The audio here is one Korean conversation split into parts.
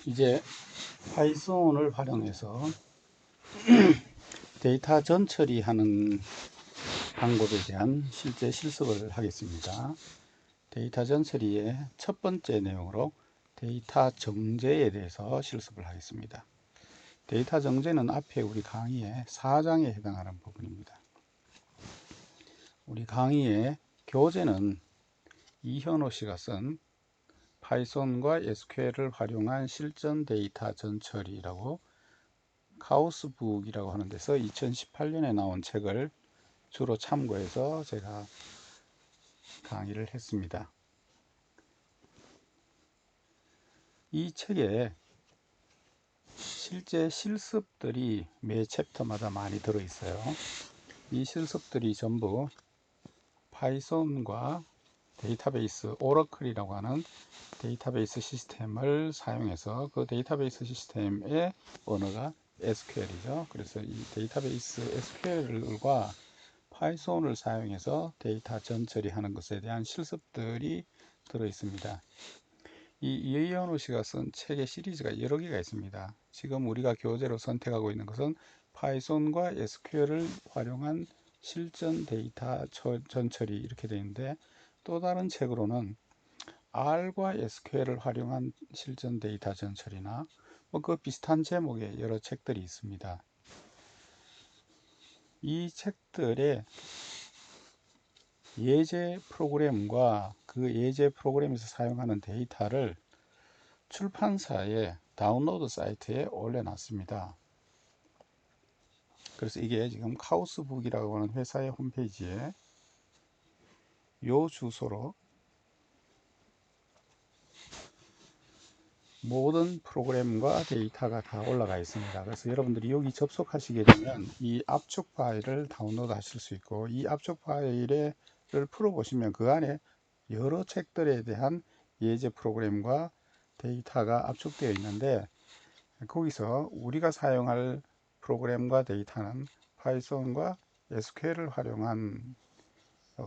이제 파이썬을 활용해서 데이터 전처리하는 방법에 대한 실제 실습을 하겠습니다. 데이터 전처리의 첫 번째 내용으로 데이터 정제에 대해서 실습을 하겠습니다. 데이터 정제는 앞에 우리 강의의 4장에 해당하는 부분입니다. 우리 강의의 교재는 이현호 씨가 쓴 파이썬과 SQL을 활용한 실전 데이터 전처리라고 카오스북이라고 하는 데서 2018년에 나온 책을 주로 참고해서 제가 강의를 했습니다. 이 책에 실제 실습들이 매 챕터마다 많이 들어있어요. 이 실습들이 전부 파이썬과 데이터베이스 오러클이라고 하는 데이터베이스 시스템을 사용해서 그 데이터베이스 시스템의 언어가 SQL이죠. 그래서 이 데이터베이스 SQL과 파이썬을 사용해서 데이터 전처리하는 것에 대한 실습들이 들어 있습니다. 이 이현호 씨가 쓴 책의 시리즈가 여러 개가 있습니다. 지금 우리가 교재로 선택하고 있는 것은 파이썬과 SQL을 활용한 실전 데이터 전처리 이렇게 되어 있는데, 또 다른 책으로는 R과 SQL을 활용한 실전 데이터 전처리나 그 비슷한 제목의 여러 책들이 있습니다. 이 책들의 예제 프로그램과 그 예제 프로그램에서 사용하는 데이터를 출판사의 다운로드 사이트에 올려놨습니다. 그래서 이게 지금 카오스북이라고 하는 회사의 홈페이지에 요 주소로 모든 프로그램과 데이터가 다 올라가 있습니다. 그래서 여러분들이 여기 접속하시게 되면 이 압축 파일을 다운로드 하실 수 있고, 이 압축 파일을 풀어보시면 그 안에 여러 책들에 대한 예제 프로그램과 데이터가 압축되어 있는데, 거기서 우리가 사용할 프로그램과 데이터는 파이썬과 SQL을 활용한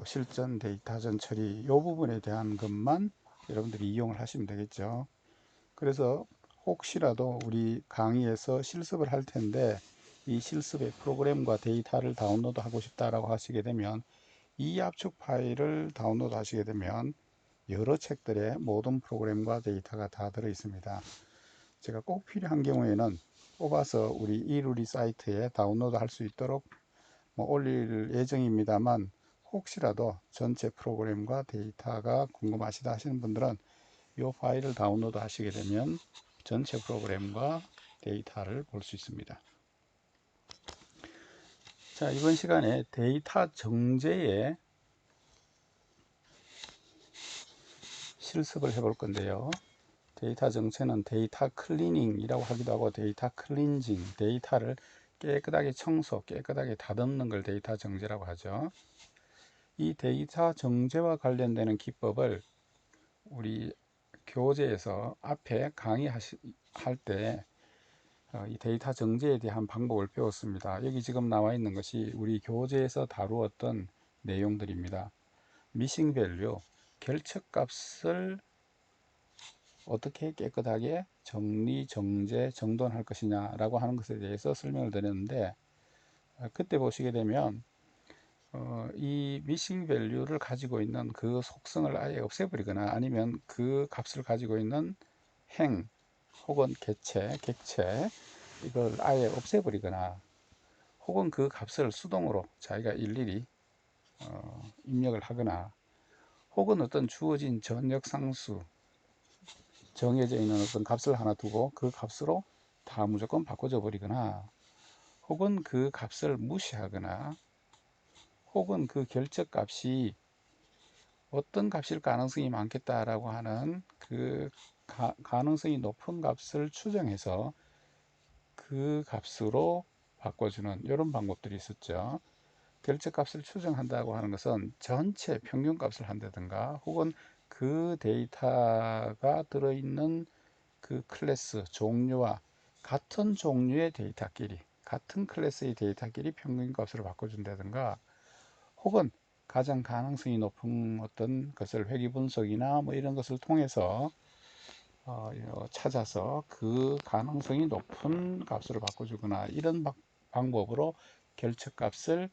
실전 데이터 전처리 이 부분에 대한 것만 여러분들이 이용을 하시면 되겠죠. 그래서 혹시라도 우리 강의에서 실습을 할 텐데 이 실습의 프로그램과 데이터를 다운로드 하고 싶다라고 하시게 되면 이 압축 파일을 다운로드 하시게 되면 여러 책들의 모든 프로그램과 데이터가 다 들어 있습니다. 제가 꼭 필요한 경우에는 뽑아서 우리 이루리 사이트에 다운로드 할 수 있도록 올릴 예정입니다만, 혹시라도 전체 프로그램과 데이터가 궁금하시다 하시는 분들은 이 파일을 다운로드 하시게 되면 전체 프로그램과 데이터를 볼 수 있습니다. 자, 이번 시간에 데이터 정제에 실습을 해볼 건데요. 데이터 정제는 데이터 클리닝이라고 하기도 하고 데이터 클린징, 데이터를 깨끗하게 깨끗하게 다듬는 걸 데이터 정제라고 하죠. 이 데이터 정제와 관련되는 기법을 우리 교재에서 앞에 강의할 때 이 데이터 정제에 대한 방법을 배웠습니다. 여기 지금 나와 있는 것이 우리 교재에서 다루었던 내용들입니다. 미싱 밸류, 결척값을 어떻게 깨끗하게 정리, 정제, 정돈할 것이냐라고 하는 것에 대해서 설명을 드렸는데, 그때 보시게 되면 이 미싱 밸류를 가지고 있는 그 속성을 아예 없애버리거나 아니면 그 값을 가지고 있는 행 혹은 객체 이걸 아예 없애버리거나, 혹은 그 값을 수동으로 자기가 일일이 입력을 하거나, 혹은 어떤 주어진 전역상수 정해져 있는 어떤 값을 하나 두고 그 값으로 다 무조건 바꿔줘 버리거나, 혹은 그 값을 무시하거나, 혹은 그 결정값이 어떤 값일 가능성이 많겠다라고 하는 그 가능성이 높은 값을 추정해서 그 값으로 바꿔주는 이런 방법들이 있었죠. 결정값을 추정한다고 하는 것은 전체 평균값을 한다든가, 혹은 그 데이터가 들어있는 그 클래스 종류와 같은 종류의 데이터끼리, 같은 클래스의 데이터끼리 평균값으로 바꿔준다든가, 혹은 가장 가능성이 높은 어떤 것을 회귀 분석이나 이런 것을 통해서 찾아서 그 가능성이 높은 값으로 바꿔주거나 이런 방법으로 결측값을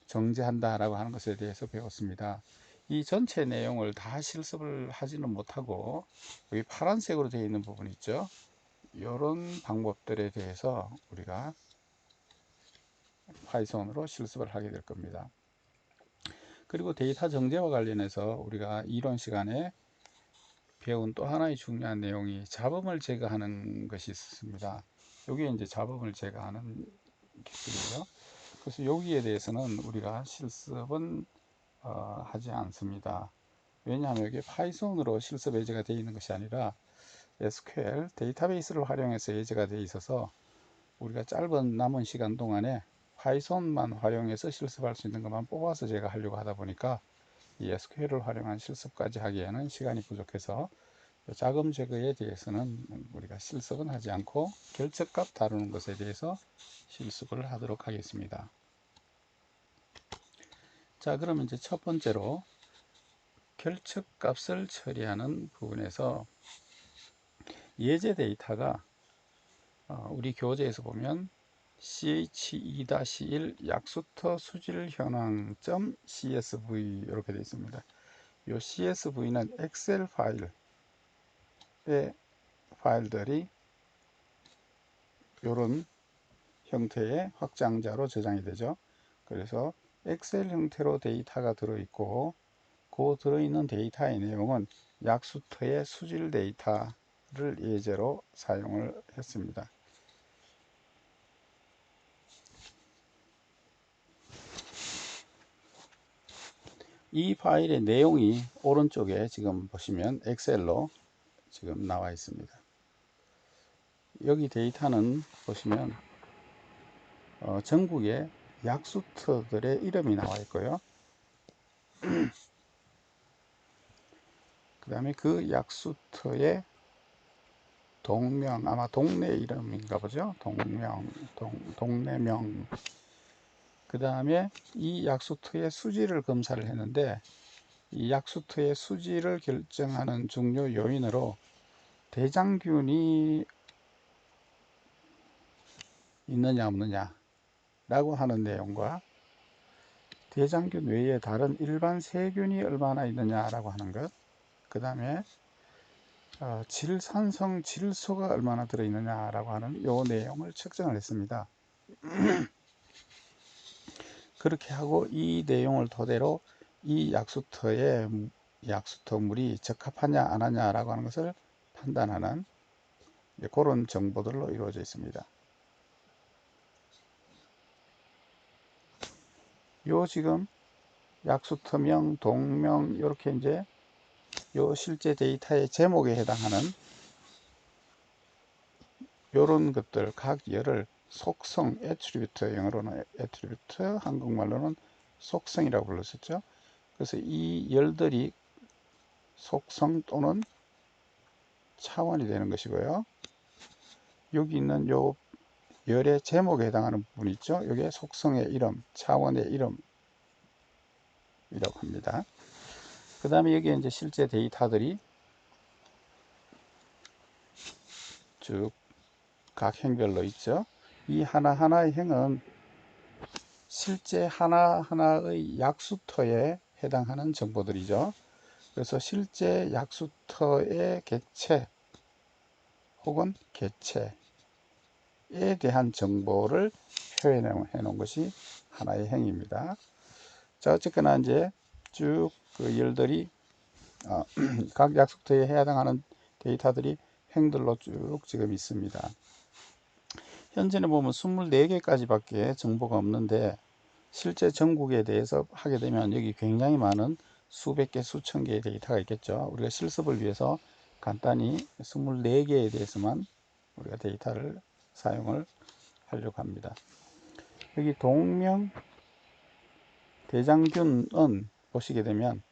정제한다라고 하는 것에 대해서 배웠습니다. 이 전체 내용을 다 실습을 하지는 못하고 여기 파란색으로 되어 있는 부분 있죠. 이런 방법들에 대해서 우리가 파이썬으로 실습을 하게 될 겁니다. 그리고 데이터 정제와 관련해서 우리가 이론 시간에 배운 또 하나의 중요한 내용이 잡음을 제거하는 것이 있습니다. 여기에 이제 잡음을 제거하는 기술이죠. 그래서 여기에 대해서는 우리가 실습은 하지 않습니다. 왜냐하면 이게 파이썬으로 실습 예제가 되어 있는 것이 아니라 SQL 데이터베이스를 활용해서 예제가 되어 있어서 우리가 짧은 남은 시간 동안에 파이썬만 활용해서 실습할 수 있는 것만 뽑아서 제가 하려고 하다 보니까 이 SQL을 활용한 실습까지 하기에는 시간이 부족해서 자금 제거에 대해서는 우리가 실습은 하지 않고 결측값 다루는 것에 대해서 실습을 하도록 하겠습니다. 자, 그러면 이제 첫 번째로 결측값을 처리하는 부분에서 예제 데이터가 우리 교재에서 보면 CH2-1 약수터 수질 현황 .csv 이렇게 되어 있습니다. 이 CSV는 엑셀 파일들이 이런 형태의 확장자로 저장이 되죠. 그래서 엑셀 형태로 데이터가 들어있고 그 들어있는 데이터의 내용은 약수터의 수질 데이터를 예제로 사용을 했습니다. 이 파일의 내용이 오른쪽에 지금 보시면 엑셀로 지금 나와 있습니다. 여기 데이터는 보시면 전국의 약수터들의 이름이 나와 있고요. 그 다음에 그 약수터의 동명, 아마 동네 이름인가 보죠. 동네명. 그 다음에 이 약수터의 수질을 검사를 했는데 이 약수터의 수질을 결정하는 중요 요인으로 대장균이 있느냐 없느냐 라고 하는 내용과 대장균 외에 다른 일반 세균이 얼마나 있느냐 라고 하는 것, 그 다음에 질산성 질소가 얼마나 들어있느냐 라고 하는 이 내용을 측정을 했습니다. 그렇게 하고 이 내용을 토대로 이 약수터 물이 적합하냐 안 하냐 라고 하는 것을 판단하는 그런 정보들로 이루어져 있습니다. 요 지금 약수터명, 동명 이렇게 이제 요 실제 데이터의 제목에 해당하는 요런 것들 각 열을 속성, 애트리뷰트, 영어로는 애트리뷰트, 한국말로는 속성이라고 불렀었죠. 그래서 이 열들이 속성 또는 차원이 되는 것이고요. 여기 있는 요 열의 제목에 해당하는 부분 있죠. 이게 속성의 이름, 차원의 이름이라고 합니다. 그 다음에 여기에 이제 실제 데이터들이 쭉 각 행별로 있죠. 이 하나하나의 행은 실제 하나하나의 약수터에 해당하는 정보들이죠. 그래서 실제 약수터의 객체 혹은 개체에 대한 정보를 표현해 놓은 것이 하나의 행입니다. 자, 어쨌거나 이제 쭉 그 열들이 각 약수터에 해당하는 데이터들이 행들로 쭉 지금 있습니다. 현재는 보면 24개까지 밖에 정보가 없는데 실제 전국에 대해서 하게 되면 여기 굉장히 많은 수백 개, 수천 개의 데이터가 있겠죠. 우리가 실습을 위해서 간단히 24개에 대해서만 우리가 데이터를 사용을 하려고 합니다. 여기 동명 대장균은 보시게 되면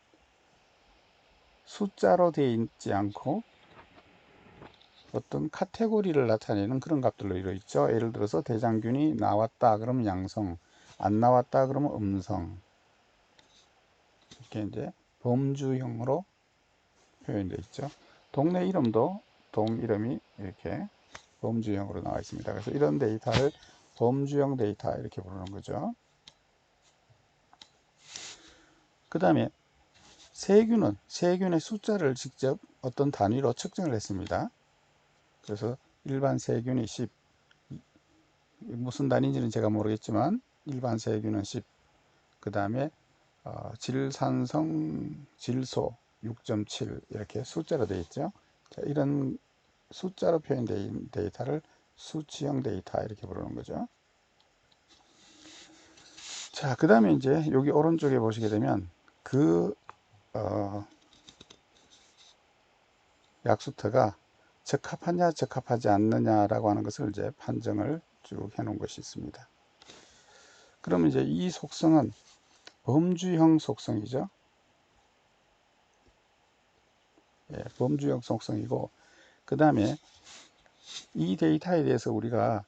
숫자로 되어 있지 않고 어떤 카테고리를 나타내는 그런 값들로 이루어 있죠. 예를 들어서 대장균이 나왔다 그러면 양성, 안 나왔다 그러면 음성, 이렇게 이제 범주형으로 표현되어 있죠. 동네 이름도 동 이름이 이렇게 범주형으로 나와 있습니다. 그래서 이런 데이터를 범주형 데이터 이렇게 부르는 거죠. 그 다음에 세균의 숫자를 직접 어떤 단위로 측정을 했습니다. 그래서 일반 세균이 10, 무슨 단위인지는 제가 모르겠지만 일반 세균은 10, 그 다음에 질산성 질소 6.7 이렇게 숫자로 되어 있죠. 자, 이런 숫자로 표현된 데이터를 수치형 데이터 이렇게 부르는 거죠. 자, 그 다음에 이제 여기 오른쪽에 보시게 되면 그 약수터가 적합하냐 적합하지 않느냐라고 하는 것을 이제 판정을 쭉 해 놓은 것이 있습니다. 그러면 이제 이 속성은 범주형 속성이죠. 예, 범주형 속성이고, 그 다음에 이 데이터에 대해서 우리가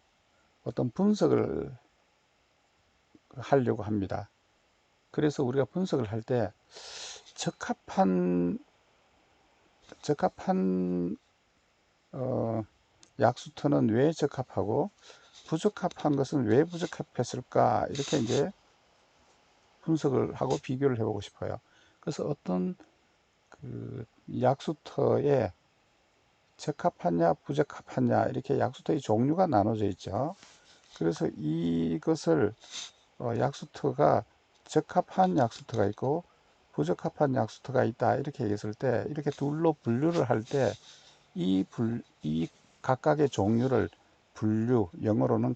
어떤 분석을 하려고 합니다. 그래서 우리가 분석을 할 때 적합한 약수터는 왜 적합하고 부적합한 것은 왜 부적합했을까, 이렇게 이제 분석을 하고 비교를 해보고 싶어요. 그래서 어떤 그 약수터에 적합하냐 부적합하냐 이렇게 약수터의 종류가 나눠져 있죠. 그래서 이것을 약수터가 적합한 약수터가 있고 부적합한 약수터가 있다 이렇게 얘기했을 때, 이렇게 둘로 분류를 할 때 이 각각의 종류를 분류, 영어로는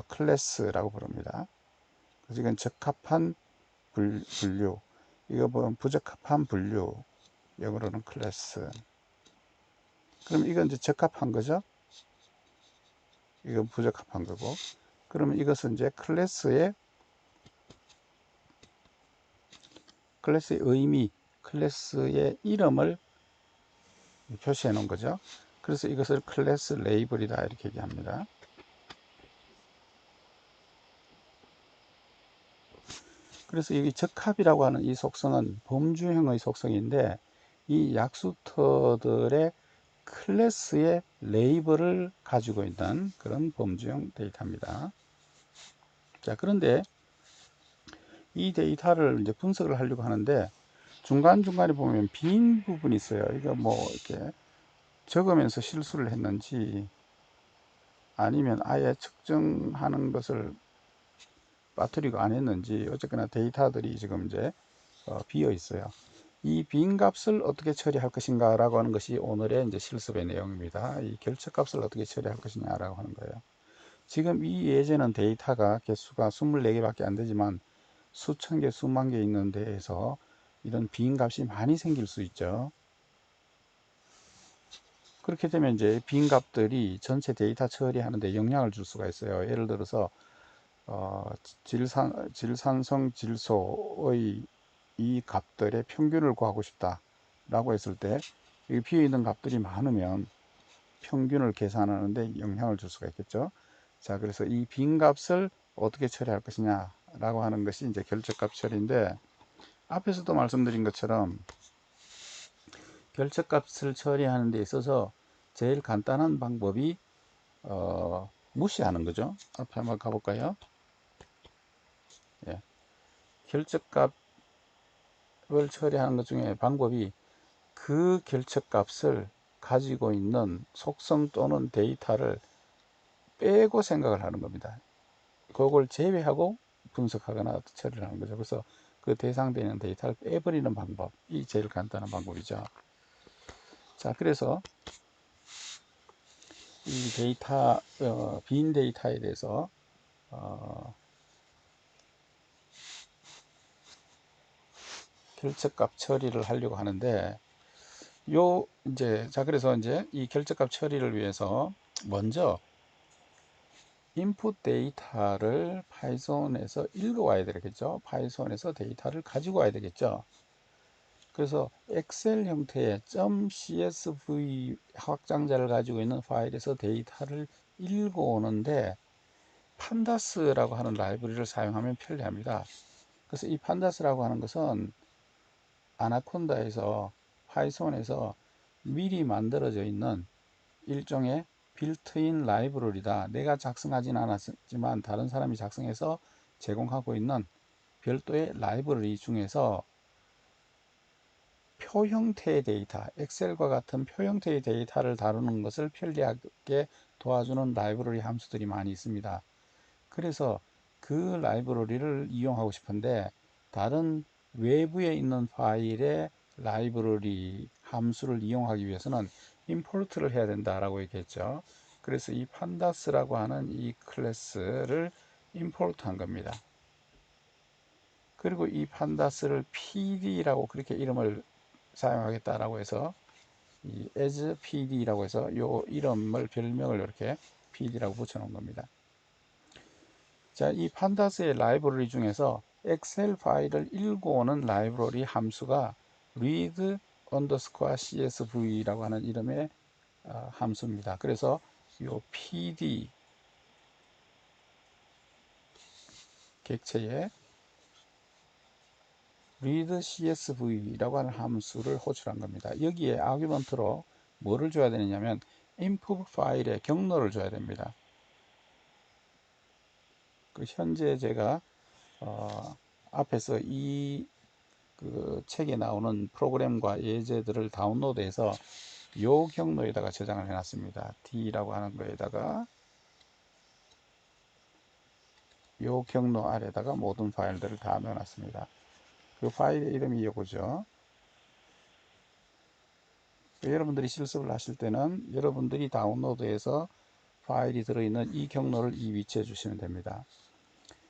클래스라고 부릅니다. 그래서 이건 적합한 분류, 이거 보면 부적합한 분류, 영어로는 클래스. 그럼 이건 이제 적합한 거죠. 이건 부적합한 거고. 그러면 이것은 이제 클래스의 의미, 클래스의 이름을 표시해 놓은 거죠. 그래서 이것을 클래스 레이블이다 이렇게 얘기합니다. 그래서 여기 적합이라고 하는 이 속성은 범주형의 속성인데, 이 약수터들의 클래스의 레이블을 가지고 있는 그런 범주형 데이터입니다. 자, 그런데 이 데이터를 이제 분석을 하려고 하는데 중간중간에 보면 빈 부분이 있어요. 이거 뭐 이렇게 적으면서 실수를 했는지 아니면 아예 측정하는 것을 빠뜨리고 안 했는지, 어쨌거나 데이터들이 지금 이제 비어 있어요. 이 빈 값을 어떻게 처리할 것인가 라고 하는 것이 오늘의 이제 실습의 내용입니다. 이 결처값을 어떻게 처리할 것이냐라고 하는 거예요. 지금 이 예제는 데이터가 개수가 24개밖에 안 되지만 수천 개, 수만 개 있는 데에서 이런 빈 값이 많이 생길 수 있죠. 그렇게 되면 이제 빈 값들이 전체 데이터 처리하는데 영향을 줄 수가 있어요. 예를 들어서 질산성 질소의 이 값들의 평균을 구하고 싶다 라고 했을 때, 이 비어있는 값들이 많으면 평균을 계산하는데 영향을 줄 수가 있겠죠. 자, 그래서 이 빈 값을 어떻게 처리할 것이냐 라고 하는 것이 이제 결적값 처리인데, 앞에서도 말씀드린 것처럼 결적값을 처리하는 데 있어서 제일 간단한 방법이 무시하는 거죠. 앞에 한번 가볼까요? 예. 결적값을 처리하는 것 중에 방법이 그 결적값을 가지고 있는 속성 또는 데이터를 빼고 생각을 하는 겁니다. 그걸 제외하고 분석하거나 처리를 하는 거죠. 그래서 그 대상되는 데이터를 빼버리는 방법이 제일 간단한 방법이죠. 자, 그래서 이 데이터, 빈 데이터에 대해서 결적값 처리를 하려고 하는데, 그래서 이제 이 결적값 처리를 위해서 먼저 인풋 데이터를 파이썬에서 읽어와야 되겠죠. 파이썬에서 데이터를 가지고 와야 되겠죠. 그래서 엑셀 형태의 .csv 확장자를 가지고 있는 파일에서 데이터를 읽어오는데 판다스라고 하는 라이브러리를 사용하면 편리합니다. 그래서 이 판다스라고 하는 것은 아나콘다에서 파이썬에서 미리 만들어져 있는 일종의 빌트인 라이브러리다. 내가 작성하진 않았지만 다른 사람이 작성해서 제공하고 있는 별도의 라이브러리 중에서 표 형태의 데이터, 엑셀과 같은 표 형태의 데이터를 다루는 것을 편리하게 도와주는 라이브러리 함수들이 많이 있습니다. 그래서 그 라이브러리를 이용하고 싶은데 다른 외부에 있는 파일의 라이브러리 함수를 이용하기 위해서는 임포트를 해야 된다라고 얘기했죠. 그래서 이 판다스라고 하는 이 클래스를 임포트 한 겁니다. 그리고 이 판다스를 PD라고 그렇게 이름을 사용하겠다라고 해서 이 as PD라고 해서 요 이름을 별명을 이렇게 PD라고 붙여 놓은 겁니다. 자, 이 판다스의 라이브러리 중에서 엑셀 파일을 읽어오는 라이브러리 함수가 read underscore csv라고 하는 이름의 함수입니다. 그래서 요 pd 객체에 read csv라고 하는 함수를 호출한 겁니다. 여기에 아규먼트로 뭐를 줘야 되느냐면 input 파일의 경로를 줘야 됩니다. 그 현재 제가 앞에서 그 책에 나오는 프로그램과 예제들을 다운로드해서 요 경로에다가 저장을 해놨습니다. D라고 하는 거에다가 요 경로 아래다가 모든 파일들을 다 넣어놨습니다. 그 파일의 이름이 이거죠. 여러분들이 실습을 하실 때는 여러분들이 다운로드해서 파일이 들어있는 이 경로를 이 위치에 주시면 됩니다.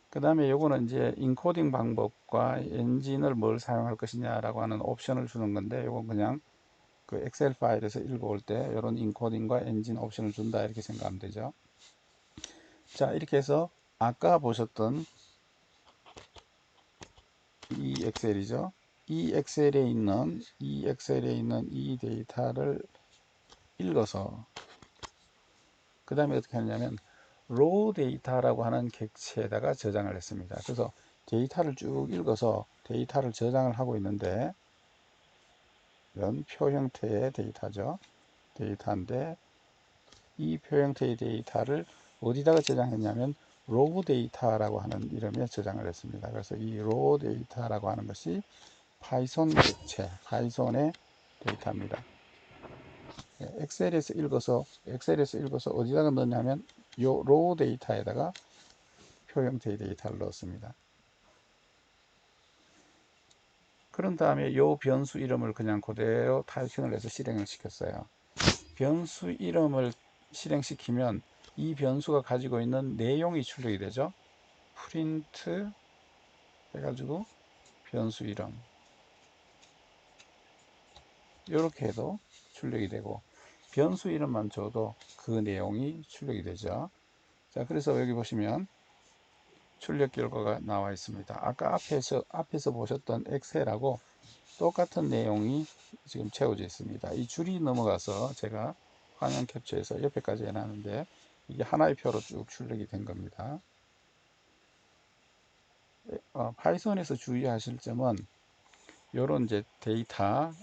그 다음에 요거는 이제 인코딩 방법과 엔진을 뭘 사용할 것이냐라고 하는 옵션을 주는 건데 요건 그냥 그 엑셀 파일에서 읽어올 때 이런 인코딩과 엔진 옵션을 준다 이렇게 생각하면 되죠. 자, 이렇게 해서 아까 보셨던 이 엑셀이죠. 이 엑셀에 있는 이 데이터를 읽어서 그 다음에 어떻게 하냐면 raw 데이터라고 하는 객체에다가 저장을 했습니다. 그래서 데이터를 쭉 읽어서 데이터를 저장을 하고 있는데 이런 표 형태의 데이터죠. 데이터인데 이 표 형태의 데이터를 어디다가 저장했냐면 raw 데이터라고 하는 이름에 저장을 했습니다. 그래서 이 raw 데이터라고 하는 것이 파이썬 객체, 파이썬의 데이터입니다. 엑셀에서 읽어서 어디다가 넣냐면 요 raw 데이터에다가 표 형태의 데이터를 넣었습니다. 그런 다음에 요 변수 이름을 그냥 그대로 타이핑을 해서 실행을 시켰어요. 변수 이름을 실행시키면 이 변수가 가지고 있는 내용이 출력이 되죠. 프린트 해가지고 변수 이름 이렇게 해도 출력이 되고 변수 이름만 줘도 그 내용이 출력이 되죠. 자, 그래서 여기 보시면 출력 결과가 나와 있습니다. 아까 앞에서 보셨던 엑셀하고 똑같은 내용이 지금 채워져 있습니다. 이 줄이 넘어가서 제가 화면 캡처해서 옆에까지 해놨는데 이게 하나의 표로 쭉 출력이 된 겁니다. 파이썬에서 주의하실 점은 이런 이제 데이터,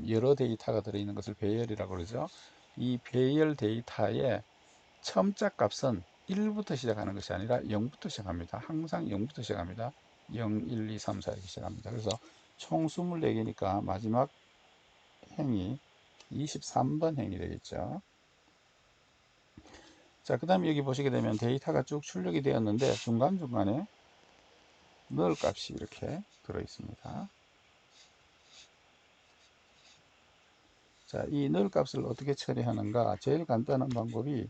여러 데이터가 들어있는 것을 배열이라고 그러죠. 이 배열 데이터의 첨자 값은 1부터 시작하는 것이 아니라 0부터 시작합니다. 항상 0부터 시작합니다. 0, 1, 2, 3, 4 이렇게 시작합니다. 그래서 총 24개니까 마지막 행이 23번 행이 되겠죠. 자, 그 다음에 여기 보시게 되면 데이터가 쭉 출력이 되었는데 중간중간에 null 값이 이렇게 들어 있습니다. 자, 이 null 값을 어떻게 처리하는가? 제일 간단한 방법이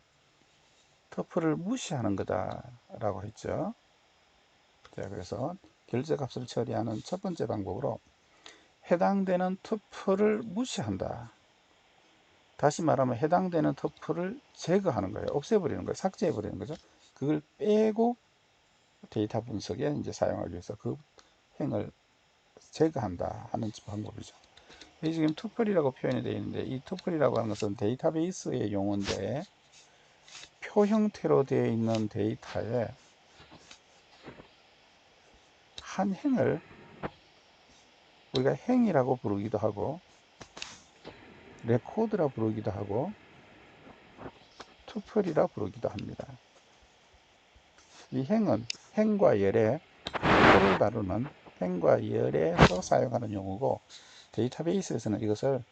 터프를 무시하는 거다라고 했죠. 자, 그래서 결제값을 처리하는 첫 번째 방법으로 해당되는 터프를 무시한다. 다시 말하면 해당되는 터프를 제거하는 거예요. 없애버리는 거예요. 삭제해버리는 거죠. 그걸 빼고 데이터 분석에 이제 사용하기 위해서 그 행을 제거한다 하는 방법이죠. 여기 지금 투플이라고 표현이 되어 있는데 이 투플이라고 하는 것은 데이터베이스의 용어인데 표 형태로 되어 있는 데이터에 한 행을 우리가 행이라고 부르기도 하고 레코드라 부르기도 하고 투플이라 부르기도 합니다. 이 행은 행과 열의 표를 다루는 행과 열에서 사용하는 용어고, 데이터베이스에서는 이것을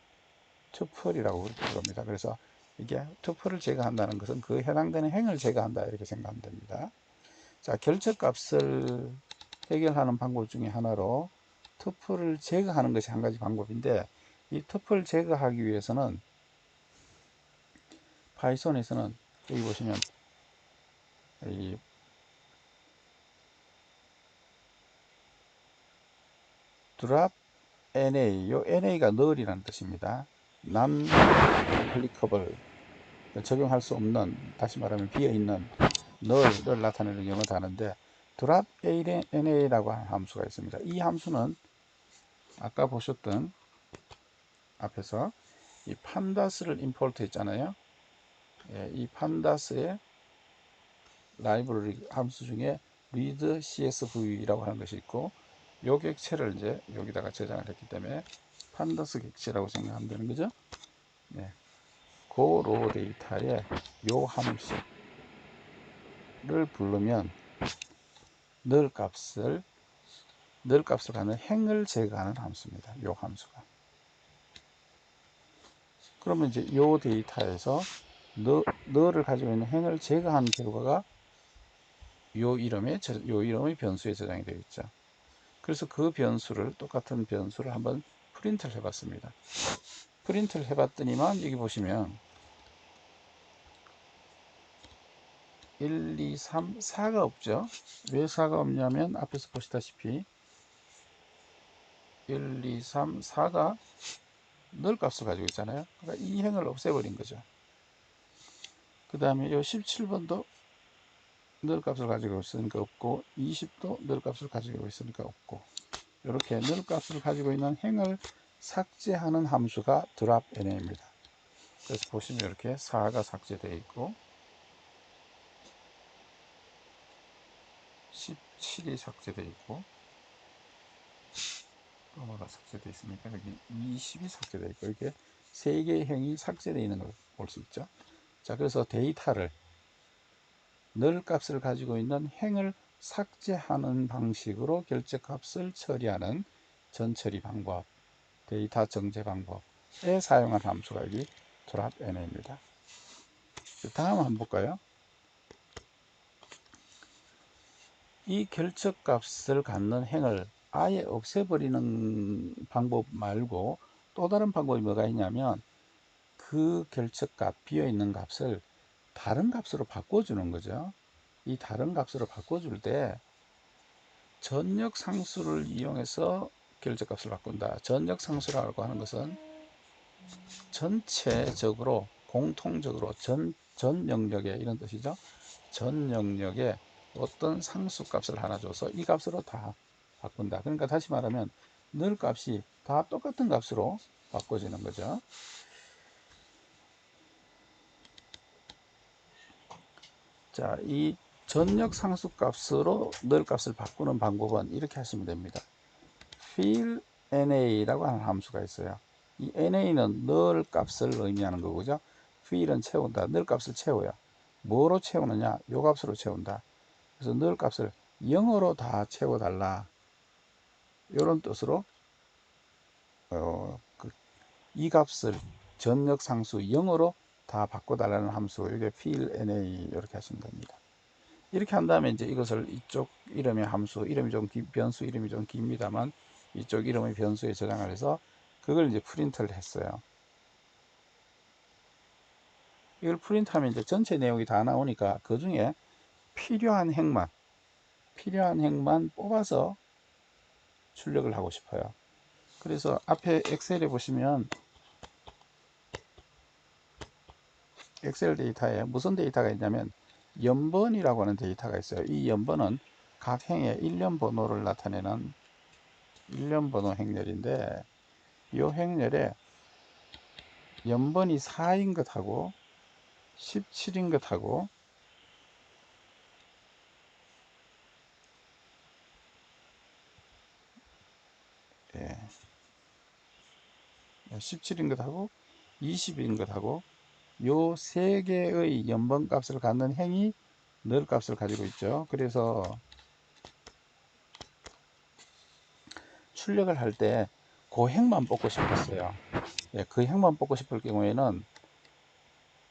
투플이라고 부릅니다. 그래서 이게 투플을 제거한다는 것은 그 해당되는 행을 제거한다, 이렇게 생각하면 됩니다. 자, 결정값을 해결하는 방법 중에 하나로 투플을 제거하는 것이 한 가지 방법인데, 이 투플 제거하기 위해서는 파이썬에서는 여기 보시면 이 drop NA, 요 NA가 null이라는 뜻입니다. non applicable, 적용할 수 없는, 다시 말하면 비어있는 null을 나타내는 영어 단어인데, drop NA라고 하는 함수가 있습니다. 이 함수는 아까 보셨던 앞에서 이 판다스를 임포트 했잖아요. 예, 이 판다스의 라이브러리 함수 중에 read csv라고 하는 것이 있고, 요 객체를 이제 여기다가 저장을 했기 때문에 판다스 객체라고 생각하면 되는 거죠. 네. 그 로 데이터에 요 함수를 부르면 null 값을 갖는 행을 제거하는 함수입니다. 요 함수가. 그러면 이제 요 데이터에서 null을 가지고 있는 행을 제거한 결과가 요 이름의 변수에 저장이 되어 있죠. 그래서 그 변수를, 똑같은 변수를 한번 프린트를 해봤습니다. 프린트를 해봤더니만 여기 보시면 1, 2, 3, 4가 없죠. 왜 4가 없냐면 앞에서 보시다시피 1, 2, 3, 4가 늘 값을 가지고 있잖아요. 그러니까 이 행을 없애버린 거죠. 그 다음에 이 17번도 늘 값을 가지고 있으니까 없고, 20도 늘 값을 가지고 있으니까 없고, 이렇게 늘 값을 가지고 있는 행을 삭제하는 함수가 drop NA입니다. 그래서 보시면 이렇게 4가 삭제되어 있고 17이 삭제되어 있고, 또 뭐가 삭제되어 있습니까? 여기 20이 삭제되어 있고, 이렇게 3개의 행이 삭제되어 있는 걸 볼 수 있죠. 자, 그래서 데이터를, 늘 값을 가지고 있는 행을 삭제하는 방식으로 결제값을 처리하는 전처리 방법, 데이터 정제 방법에 사용한 함수가 여기 drop NA입니다. 다음 한번 볼까요? 이 결정값을 갖는 행을 아예 없애버리는 방법 말고 또 다른 방법이 뭐가 있냐면, 그 결정값, 비어있는 값을 다른 값으로 바꿔주는 거죠. 이 다른 값으로 바꿔줄 때 전역 상수를 이용해서 결정값을 바꾼다. 전역 상수라고 하는 것은 전체적으로, 공통적으로 전 영역에, 이런 뜻이죠. 전 영역에 어떤 상수 값을 하나 줘서 이 값으로 다 바꾼다. 그러니까 다시 말하면 늘 값이 다 똑같은 값으로 바꿔지는 거죠. 자, 이 전역 상수 값으로 늘 값을 바꾸는 방법은 이렇게 하시면 됩니다. fill NA라고 하는 함수가 있어요. 이 NA는 늘 값을 의미하는 거고요. fill은 채운다. 늘 값을 채워요. 뭐로 채우느냐? 요 값으로 채운다. 그래서 늘 값을 0으로 다 채워달라, 이런 뜻으로 이 값을 전역 상수 0으로 다 바꿔달라는 함수, 이게 fill NA 이렇게 하시면 됩니다. 이렇게 한 다음에 이제 이것을 이쪽 이름의 함수, 이름이 좀 변수 이름이 좀 깁니다만 이쪽 이름의 변수에 저장을 해서 그걸 이제 프린트를 했어요. 이걸 프린트하면 이제 전체 내용이 다 나오니까 그 중에 필요한 행만 뽑아서 출력을 하고 싶어요. 그래서 앞에 엑셀에 보시면 엑셀 데이터에 무슨 데이터가 있냐면 연번이라고 하는 데이터가 있어요. 이 연번은 각 행의 일련 번호를 나타내는 일련 번호 행렬인데, 이 행렬에 연번이 4인 것하고 17인 것하고 17인 것하고 20인 것하고 요 세 개의 연번 값을 갖는 행이 늘 값을 가지고 있죠. 그래서 출력을 할 때 그 행만 뽑고 싶었어요. 예, 그 행만 뽑고 싶을 경우에는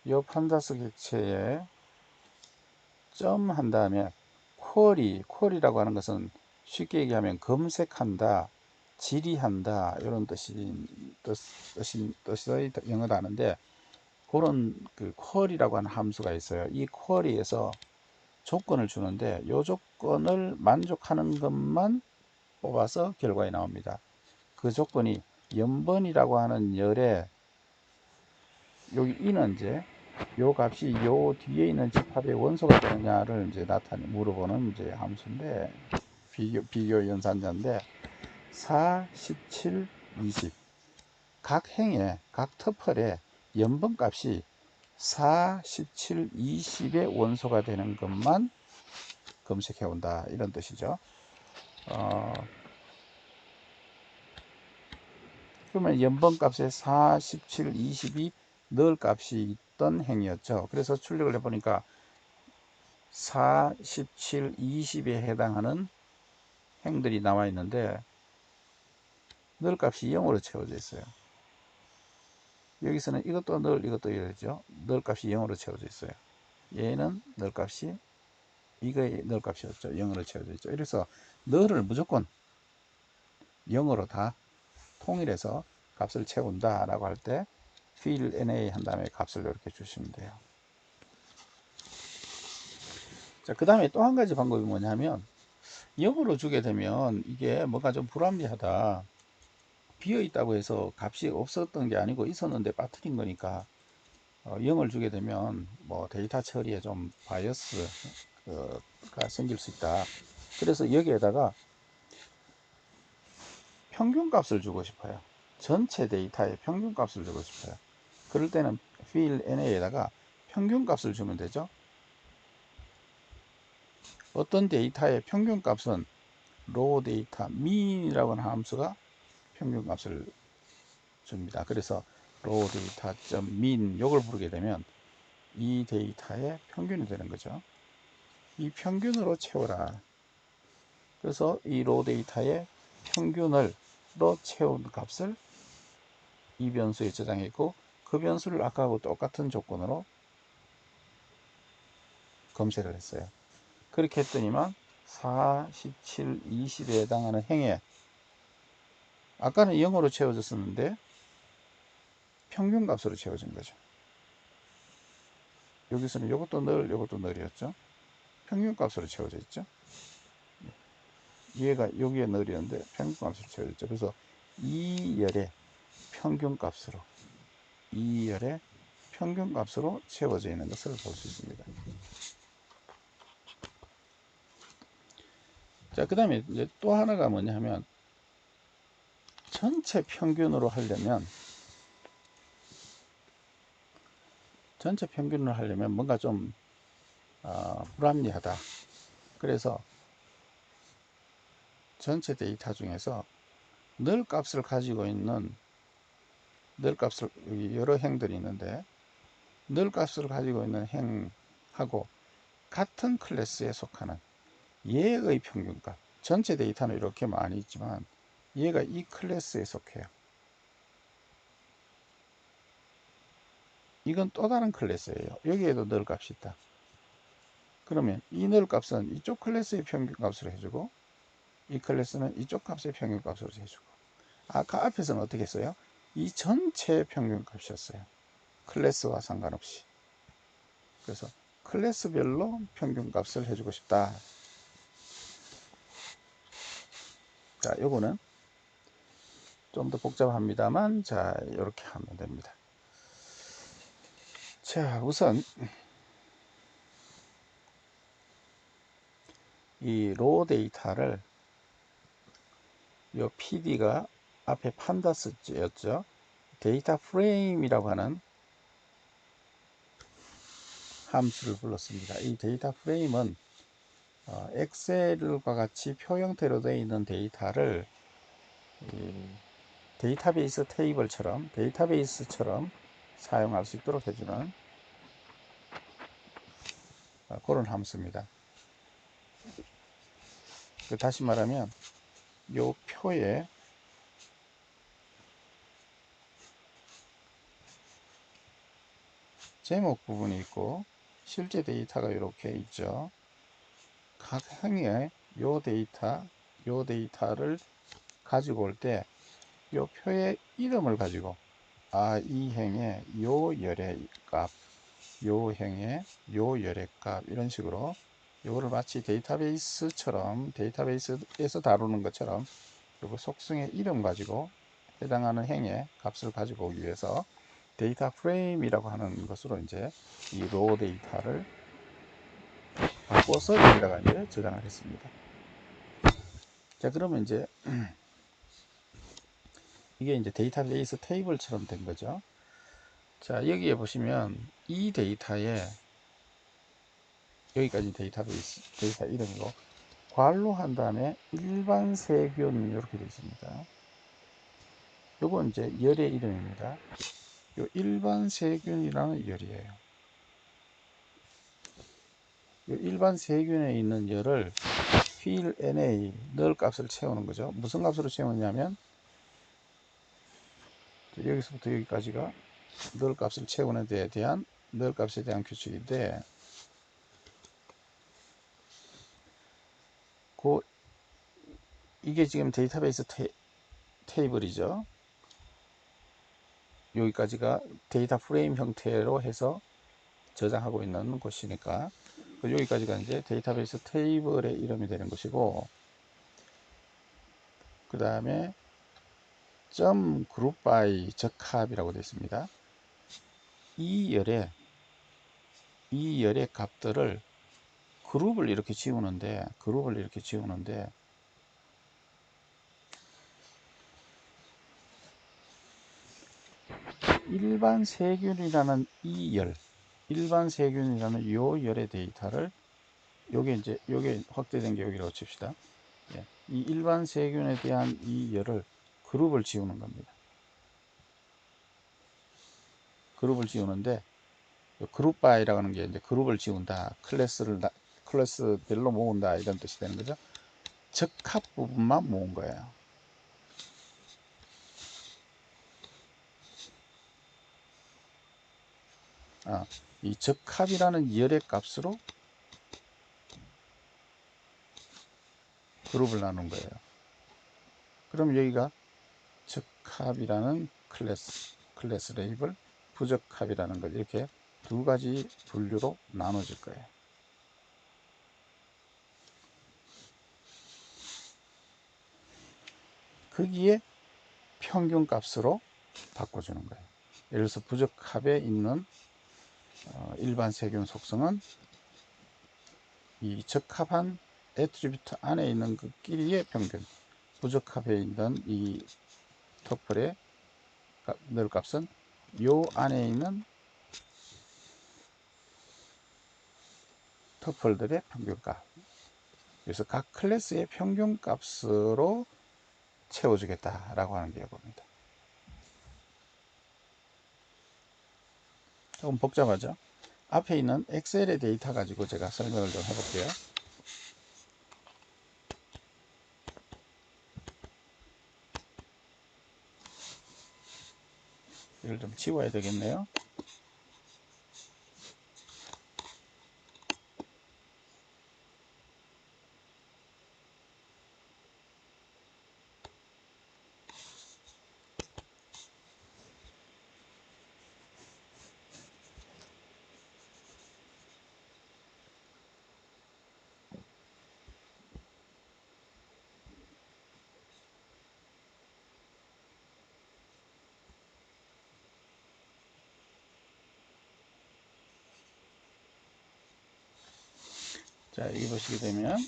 요 판다스 객체에 점 한 다음에 쿼리라고 하는 것은 쉽게 얘기하면 검색한다, 질의한다 이런 뜻의 영어 단어인데, 그런 그 쿼리라고 하는 함수가 있어요. 이 쿼리에서 조건을 주는데 이 조건을 만족하는 것만 뽑아서 결과에 나옵니다. 그 조건이 연번이라고 하는 열에 여기 인원제 요 값이 요 뒤에 있는 집합의 원소가 되느냐를 이제 물어보는 이제 함수인데, 비교 연산자인데 4, 17, 20 각 행에 각 터플에 연번 값이 4, 17, 20의 원소가 되는 것만 검색해 온다 이런 뜻이죠. 그러면 연번 값에 4, 17, 20이 늘 값이 있던 행이었죠. 그래서 출력을 해보니까 4, 17, 20에 해당하는 행들이 나와 있는데 늘 값이 0으로 채워져 있어요. 여기서는 이것도 늘, 이것도 이러죠. 늘 값이 0으로 채워져 있어요. 얘는 늘 값이, 이거의 늘 값이었죠. 0으로 채워져 있죠. 그래서 늘을 무조건 0으로 다 통일해서 값을 채운다 라고 할 때 fill NA 한 다음에 값을 이렇게 주시면 돼요. 자, 그 다음에 또 한 가지 방법이 뭐냐면 0으로 주게 되면 이게 뭔가 좀 불합리하다, 비어 있다고 해서 값이 없었던 게 아니고 있었는데 빠뜨린 거니까 0을 주게 되면 뭐 데이터 처리에 좀 바이어스가 생길 수 있다. 그래서 여기에다가 평균값을 주고 싶어요. 전체 데이터의 평균값을 주고 싶어요. 그럴 때는 fill NA에다가 평균값을 주면 되죠. 어떤 데이터의 평균값은 raw 데이터 mean이라고 하는 함수가 평균값을 줍니다. 그래서 raw data.mean 요걸 부르게 되면 이 데이터의 평균이 되는 거죠. 이 평균으로 채워라. 그래서 이 raw 데이터의 평균으로 채운 값을 이 변수에 저장했고, 그 변수를 아까하고 똑같은 조건으로 검색을 했어요. 그렇게 했더니만 4, 17, 20에 해당하는 행에 아까는 0으로 채워졌었는데 평균값으로 채워진 거죠. 여기서는 이것도 늘, 이것도 늘이었죠. 평균값으로 채워져 있죠. 얘가 여기에 늘이었는데 평균값으로 채워졌죠. 그래서 2열의 평균값으로 2열의 평균값으로 채워져 있는 것을 볼 수 있습니다. 자, 그 다음에 이제 또 하나가 뭐냐 하면 전체 평균으로 하려면 뭔가 좀 불합리하다. 그래서 전체 데이터 중에서 늘 값을 가지고 있는 여러 행들이 있는데 늘 값을 가지고 있는 행하고 같은 클래스에 속하는 얘의 평균값, 전체 데이터는 이렇게 많이 있지만 얘가 이 클래스에 속해요. 이건 또 다른 클래스예요. 여기에도 늘 값이 있다. 그러면 이 늘 값은 이쪽 클래스의 평균값으로 해주고 이 클래스는 이쪽 값의 평균값으로 해주고, 아까 앞에서는 어떻게 했어요? 이 전체의 평균값이었어요. 클래스와 상관없이. 그래서 클래스별로 평균값을 해주고 싶다. 자, 요거는 좀 더 복잡합니다만, 자, 이렇게 하면 됩니다. 자, 우선 이 로 데이터를 요 PD가 앞에 판다스였죠. 데이터 프레임이라고 하는 함수를 불렀습니다. 이 데이터 프레임은 엑셀과 같이 표 형태로 되어 있는 데이터를 데이터베이스처럼 사용할 수 있도록 해주는 그런 함수입니다. 다시 말하면 요 표에 제목 부분이 있고 실제 데이터가 이렇게 있죠. 각 행의 요 데이터를 가지고 올 때 요 표의 이름을 가지고 이 행의 요 열의 값, 요 행의 요 열의 값 이런 식으로 요거를 마치 데이터베이스처럼 데이터베이스에서 다루는 것처럼 요거 속성의 이름 가지고 해당하는 행의 값을 가지고 오기 위해서 데이터 프레임이라고 하는 것으로 이제 이 로 데이터를 바꿔서 여기다가 이제 저장을 했습니다. 자, 그러면 이제 이게 이제 데이터베이스 테이블처럼 된 거죠. 자, 여기에 보시면 이 데이터에 여기까지 데이터 이름이고 괄호 한 다음에 일반 세균 이렇게 되어 있습니다. 요거 이제 열의 이름입니다. 요 일반 세균이라는 열이에요. 요 일반 세균에 있는 열을 fill NA 널 값을 채우는 거죠. 무슨 값으로 채우냐면 여기서부터 여기까지가 널 값을 채우는 데에 대한 널 값에 대한 규칙인데 이게 지금 데이터베이스 테이블이죠. 여기까지가 데이터 프레임 형태로 해서 저장하고 있는 곳이니까 여기까지가 이제 데이터베이스 테이블의 이름이 되는 것이고, 그 다음에 group by 적합이라고 되어 있습니다. 이 열의 값들을 그룹을 이렇게 지우는데 일반 세균이라는 일반 세균이라는 요 열의 데이터를 요게 확대된 게 여기라고 칩시다. 예, 이 일반 세균에 대한 이 열을 그룹을 지우는 겁니다. 그룹을 지우는데 그룹 바이라고 하는 게 이제 그룹을 지운다, 클래스별로 모은다 이런 뜻이 되는 거죠. 적합 부분만 모은 거예요. 이 적합이라는 열의 값으로 그룹을 나눈 거예요. 그럼 여기가 적합이라는 클래스 레이블, 부적합이라는 걸 이렇게 두 가지 분류로 나눠질 거예요. 거기에 평균 값으로 바꿔주는 거예요. 예를 들어서 부적합에 있는 일반 세균 속성은 이 적합한 애트리뷰트 안에 있는 그끼리의 평균, 부적합에 있는 이 터플의 널 값은 요 안에 있는 터플들의 평균값. 그래서 각 클래스의 평균값으로 채워주겠다라고 하는 게 이겁니다. 조금 복잡하죠? 앞에 있는 엑셀의 데이터 가지고 제가 설명을 좀 해볼게요. 이걸 좀 지워야 되겠네요. 자, 여기 보시게 되면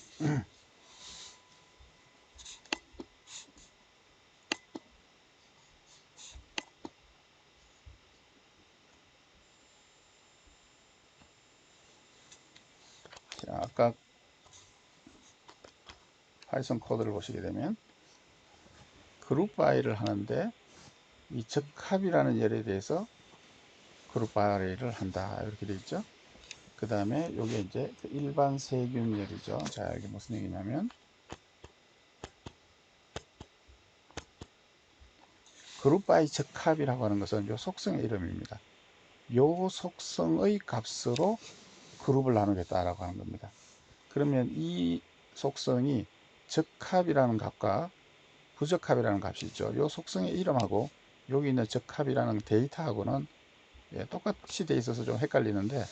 자, 아까 파이썬 코드를 보시게 되면 그룹 바이를 하는데 이 적합이라는 열에 대해서 그룹 바이를 한다 이렇게 되어 있죠. 그 다음에 요게 이제 일반 세균열이죠. 자, 여기 무슨 얘기냐면 그룹 바이 적합이라고 하는 것은 요 속성의 이름입니다. 요 속성의 값으로 그룹을 나누겠다라고 하는 겁니다. 그러면 이 속성이 적합이라는 값과 부적합이라는 값이 있죠. 요 속성의 이름하고 여기 있는 적합이라는 데이터하고는 똑같이 돼 있어서 좀 헷갈리는데,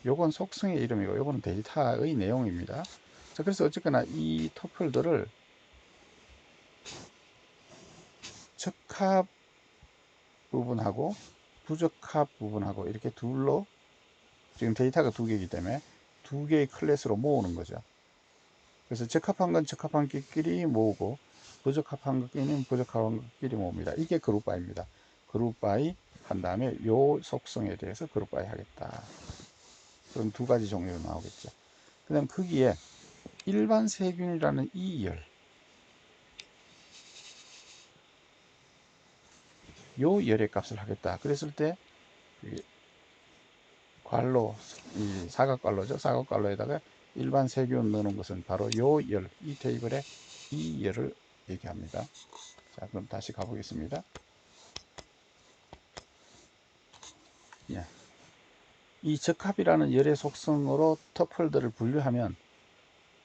요건 속성의 이름이고 요거는 데이터의 내용입니다. 자, 그래서 어쨌거나 이 터플들을 적합 부분하고 부적합 부분하고 이렇게 둘로, 지금 데이터가 두 개이기 때문에 두 개의 클래스로 모으는 거죠. 그래서 적합한 건 적합한 것끼리 모으고 부적합한 것끼리는 부적합한 것끼리 모읍니다. 이게 그룹 바이입니다. 그룹 바이 한 다음에 요 속성에 대해서 그룹 바이 하겠다. 그럼 두 가지 종류로 나오겠죠. 그 다음 거기에 일반 세균이라는 이 열, 요 열의 값을 하겠다. 그랬을 때 괄로, 이 사각괄로죠. 사각괄로에다가 일반 세균 넣는 것은 바로 요 열, 이 테이블에 이 열을 얘기합니다. 자, 그럼 다시 가보겠습니다. 예. 이 적합이라는 열의 속성으로 터플들을 분류하면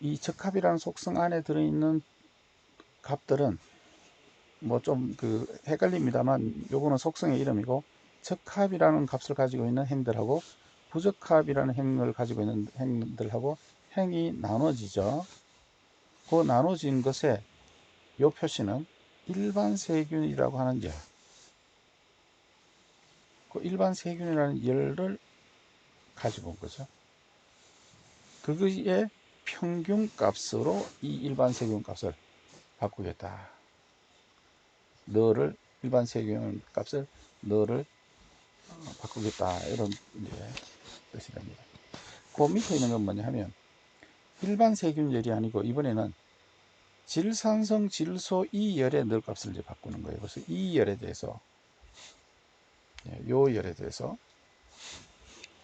이 적합이라는 속성 안에 들어있는 값들은 뭐 좀 헷갈립니다만 요거는 속성의 이름이고, 적합이라는 값을 가지고 있는 행들하고 부적합이라는 행을 가지고 있는 행들하고 행이 나눠지죠. 그 나눠진 것에 요 표시는 일반 세균이라고 하는 열, 그 일반 세균이라는 열을 가지고 온 거죠. 그거의 평균 값으로 이 일반 세균 값을 바꾸겠다. 너를, 일반 세균 값을 너를 바꾸겠다, 이런 이제 뜻이 됩니다. 그 밑에 있는 건 뭐냐 하면 일반 세균열이 아니고 이번에는 질산성 질소 이 열의 널 값을 이제 바꾸는 거예요. 그래서 이 열에 대해서, 요 열에 대해서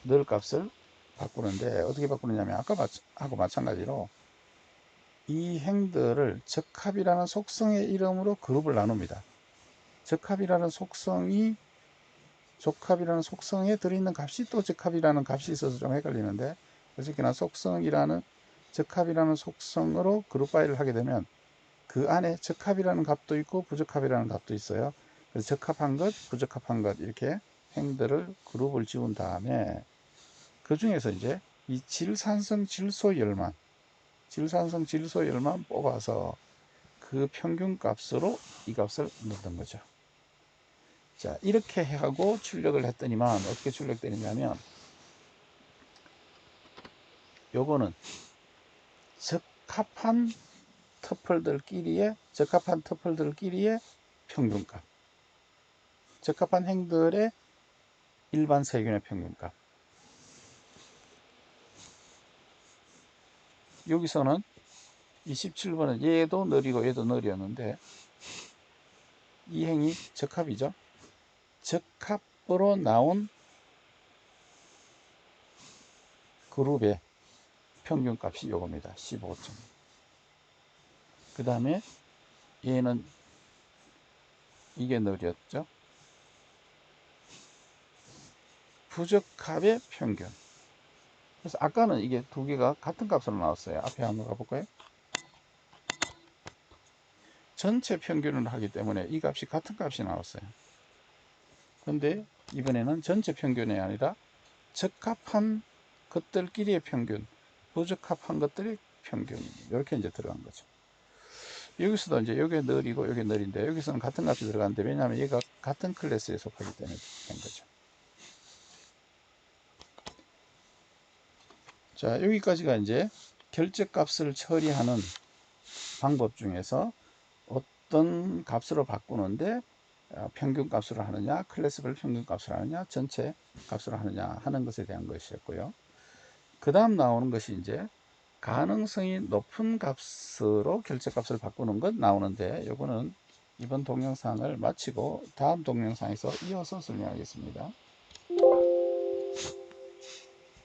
널 값을 바꾸는데, 어떻게 바꾸느냐면 아까 하고 마찬가지로 이 행들을 적합이라는 속성의 이름으로 그룹을 나눕니다. 적합이라는 속성에 들어있는 값이 또 적합이라는 값이 있어서 좀 헷갈리는데, 어쨌거나 적합이라는 속성으로 그룹 바이를 하게 되면 그 안에 적합이라는 값도 있고 부적합이라는 값도 있어요. 그래서 적합한 것, 부적합한 것, 이렇게 행들을 그룹을 지운 다음에 그 중에서 이제 이 질산성 질소열만 뽑아서 그 평균 값으로 이 값을 넣는 거죠. 자, 이렇게 하고 출력을 했더니만 어떻게 출력되느냐면, 요거는 적합한 터플들끼리의 평균값, 적합한 행들의 일반 세균의 평균값. 여기서는 27번은 얘도 느리고 얘도 느렸는데 이 행이 적합이죠. 적합으로 나온 그룹의 평균값이 요겁니다. 15점. 그 다음에 얘는 이게 느렸죠. 부적합의 평균. 그래서 아까는 이게 두 개가 같은 값으로 나왔어요. 앞에 한번 가볼까요? 전체 평균을 하기 때문에 이 값이 같은 값이 나왔어요. 근데 이번에는 전체 평균이 아니라 적합한 것들끼리의 평균, 부적합한 것들의 평균, 이렇게 이제 들어간 거죠. 여기서도 이제 여기에 느리고 여기에 느린데, 여기서는 같은 값이 들어가는데, 왜냐하면 얘가 같은 클래스에 속하기 때문에 된 거죠. 자, 여기까지가 이제 결제값을 처리하는 방법 중에서 어떤 값으로 바꾸는데 평균 값으로 하느냐, 클래스별 평균 값으로 하느냐, 전체 값으로 하느냐 하는 것에 대한 것이었고요. 그 다음 나오는 것이 이제 가능성이 높은 값으로 결제값을 바꾸는 것 나오는데, 이거는 이번 동영상을 마치고 다음 동영상에서 이어서 설명하겠습니다.